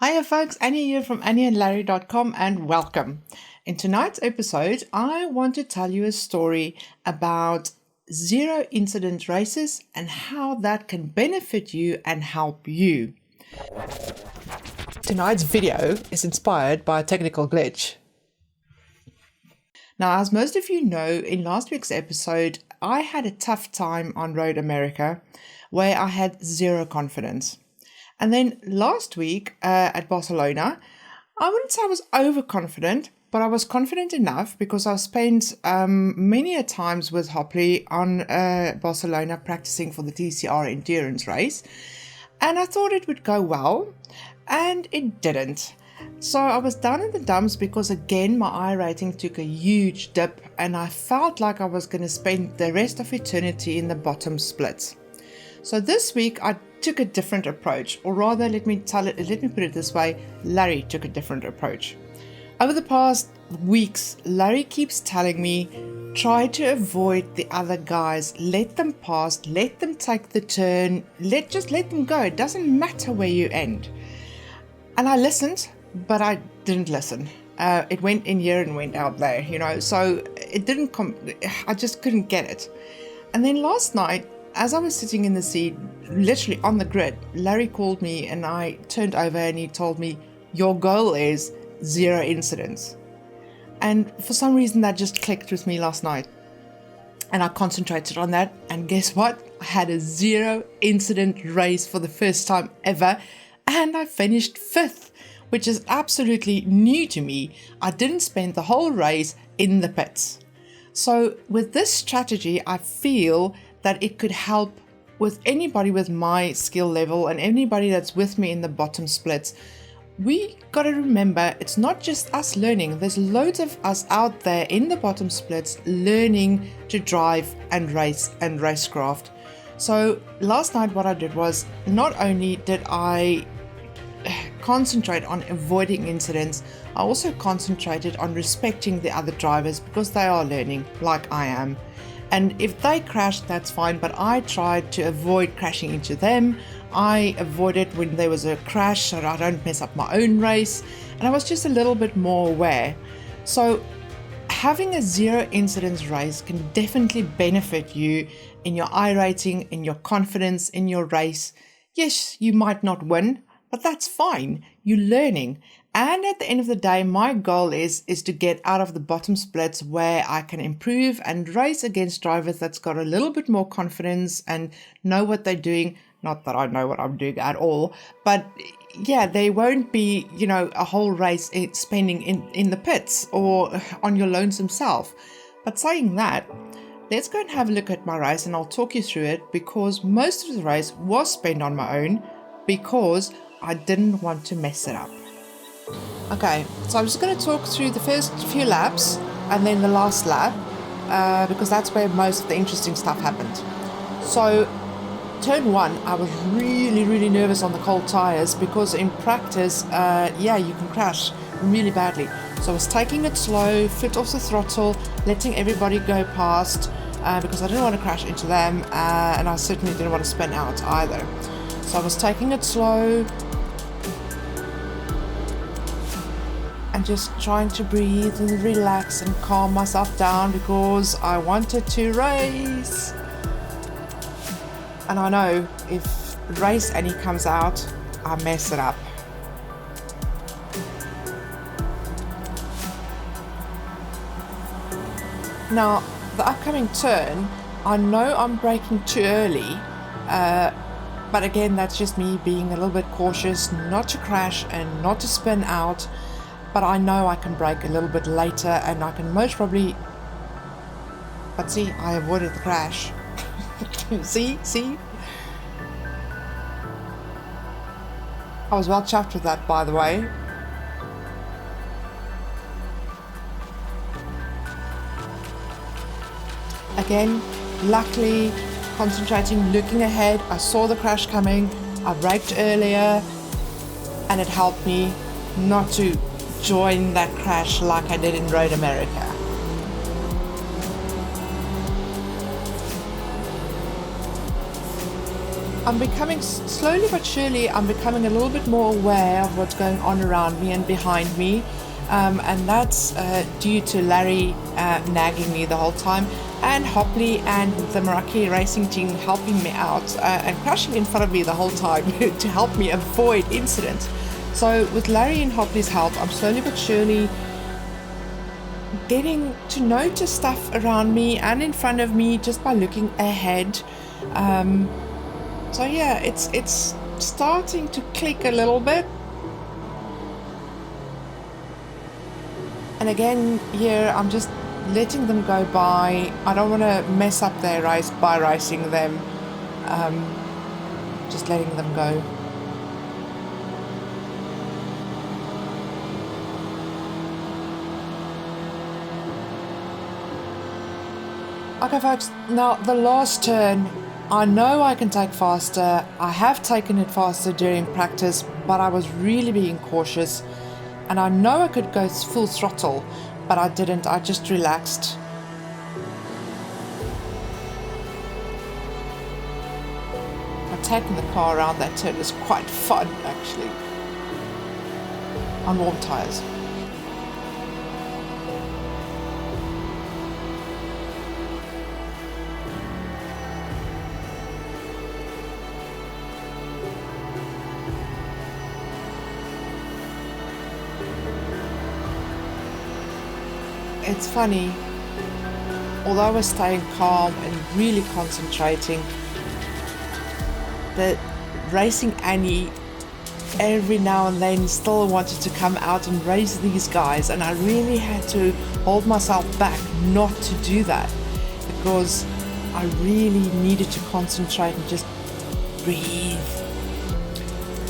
Hiya folks, Annie here from annieandlarry.com and welcome. In tonight's episode, I want to tell you a story about zero incident races and how that can benefit you and help you. Tonight's video is inspired by a technical glitch. Now, as most of you know, in last week's episode, I had a tough time on Road America where I had zero confidence. And then last week at Barcelona, I wouldn't say I was overconfident, but I was confident enough because I've spent many a times with Hopley on Barcelona practicing for the TCR endurance race. And I thought it would go well, and it didn't. So I was down in the dumps because again, my iRating took a huge dip and I felt like I was going to spend the rest of eternity in the bottom splits. So this week I took a different approach, or rather let me put it this way, Larry took a different approach. Over the past weeks, Larry keeps telling me, try to avoid the other guys, let them pass, let them take the turn, just let them go, it doesn't matter where you end. And I listened, but I didn't listen. It went in here and went out there, so it didn't I just couldn't get it. And then last night, as I was sitting in the seat, literally on the grid, Larry called me and I turned over and he told me, your goal is zero incidents. And for some reason that just clicked with me last night. And I concentrated on that, and guess what? I had a zero incident race for the first time ever, and I finished 5th, which is absolutely new to me. I didn't spend the whole race in the pits. So with this strategy, I feel that it could help with anybody with my skill level and anybody that's with me in the bottom splits. We got to remember, it's not just us learning. There's loads of us out there in the bottom splits learning to drive and race and racecraft. So last night what I did was, not only did I concentrate on avoiding incidents, I also concentrated on respecting the other drivers because they are learning like I am. And if they crash, that's fine, but I tried to avoid crashing into them. I avoided when there was a crash so that I don't mess up my own race. And I was just a little bit more aware. So having a zero incidents race can definitely benefit you in your iRating, in your confidence, in your race. Yes, you might not win, but that's fine. You're learning. And at the end of the day, my goal is to get out of the bottom splits where I can improve and race against drivers that's got a little bit more confidence and know what they're doing. Not that I know what I'm doing at all, but yeah, they won't be, a whole race spending in the pits or on your lonesome self. But saying that, let's go and have a look at my race and I'll talk you through it, because most of the race was spent on my own because I didn't want to mess it up. Okay, so I'm just going to talk through the first few laps and then the last lap, because that's where most of the interesting stuff happened. So turn 1, I was really nervous on the cold tires because in practice, you can crash really badly. So I was taking it slow, foot off the throttle, letting everybody go past, because I didn't want to crash into them, and I certainly didn't want to spin out either. So I was taking it slow and just trying to breathe and relax and calm myself down because I wanted to race. And I know if Race Annie comes out, I mess it up. Now, the upcoming turn, I know I'm braking too early, but again, that's just me being a little bit cautious, not to crash and not to spin out. But I know I can brake a little bit later and I can most probably... But see, I avoided the crash. See? I was well chuffed with that, by the way. Again, luckily, concentrating, looking ahead, I saw the crash coming, I braked earlier, and it helped me not to join that crash like I did in Road America. I'm becoming, slowly but surely, I'm becoming a little bit more aware of what's going on around me and behind me. And that's due to Larry nagging me the whole time, and Hopley and the Meraki racing team helping me out and crashing in front of me the whole time to help me avoid incidents. So with Larry and Hopley's help, I'm slowly but surely getting to notice stuff around me and in front of me just by looking ahead. So yeah, it's starting to click a little bit. And again, here I'm just letting them go by. I don't want to mess up their race by racing them. Just letting them go. Okay folks, now the last turn, I know I can take faster. I have taken it faster during practice, but I was really being cautious. And I know I could go full throttle, but I didn't. I just relaxed. Taking the car around that turn is quite fun, actually, on warm tires. It's funny, although I was staying calm and really concentrating, the racing Annie every now and then still wanted to come out and race these guys, and I really had to hold myself back not to do that, because I really needed to concentrate and just breathe.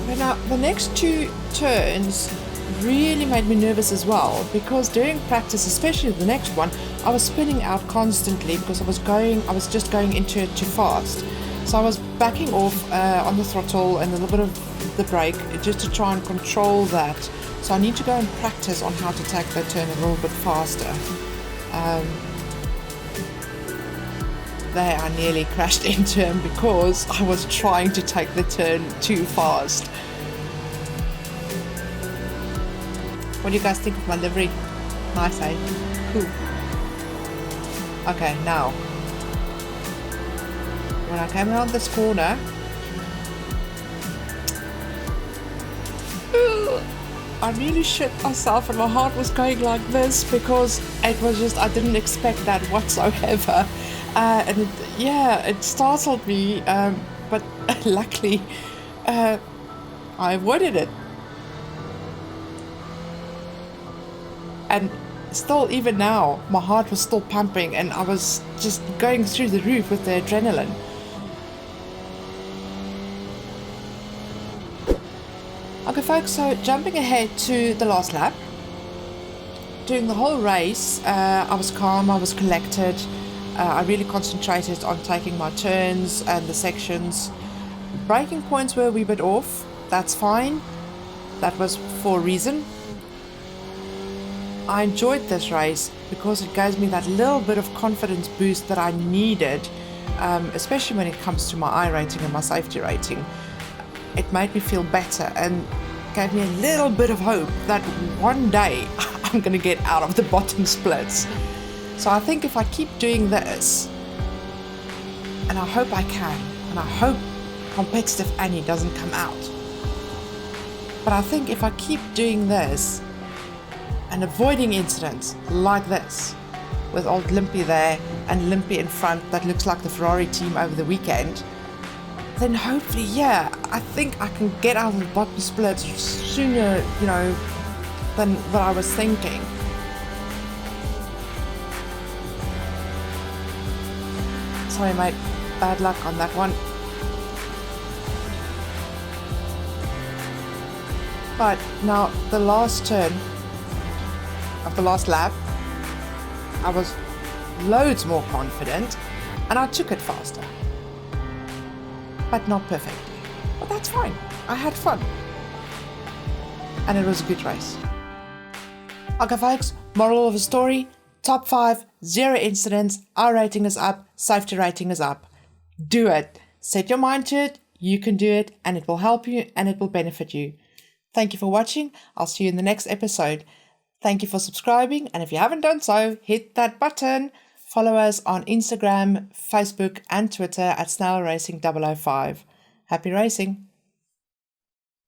But now the next two turns really made me nervous as well, because during practice, especially the next one, I was spinning out constantly because I was just going into it too fast. So I was backing off on the throttle and a little bit of the brake just to try and control that. So I need to go and practice on how to take that turn a little bit faster. There I nearly crashed into him because I was trying to take the turn too fast. What do you guys think of my livery? Nice, eh? Cool. Okay, now, when I came around this corner, I really shit myself and my heart was going like this because it was just, I didn't expect that whatsoever. And it startled me, but luckily I avoided it. And still, even now, my heart was still pumping and I was just going through the roof with the adrenaline. Okay folks, so jumping ahead to the last lap. During the whole race, I was calm, I was collected. I really concentrated on taking my turns and the sections. Braking points were a wee bit off, that's fine. That was for a reason. I enjoyed this race because it gave me that little bit of confidence boost that I needed, especially when it comes to my iRating and my safety rating. It made me feel better and gave me a little bit of hope that one day I'm going to get out of the bottom splits. So I think if I keep doing this, and I hope I can, and I hope competitive Annie doesn't come out, but I think if I keep doing this and avoiding incidents like this, with old Limpy there and Limpy in front that looks like the Ferrari team over the weekend, then hopefully, I think I can get out of the bottom splits sooner, than what I was thinking. Sorry mate, bad luck on that one. But now the last turn of the last lap, I was loads more confident and I took it faster. But not perfectly. But that's fine. I had fun. And it was a good race. Okay folks, moral of the story, top 5, 0 incidents, iRating is up, safety rating is up. Do it. Set your mind to it, You can do it, and it will help you and it will benefit you. Thank you for watching. I'll see you in the next episode. Thank you for subscribing, and if you haven't done so, hit that button. Follow us on Instagram, Facebook, and Twitter at Snail Racing 005. Happy racing!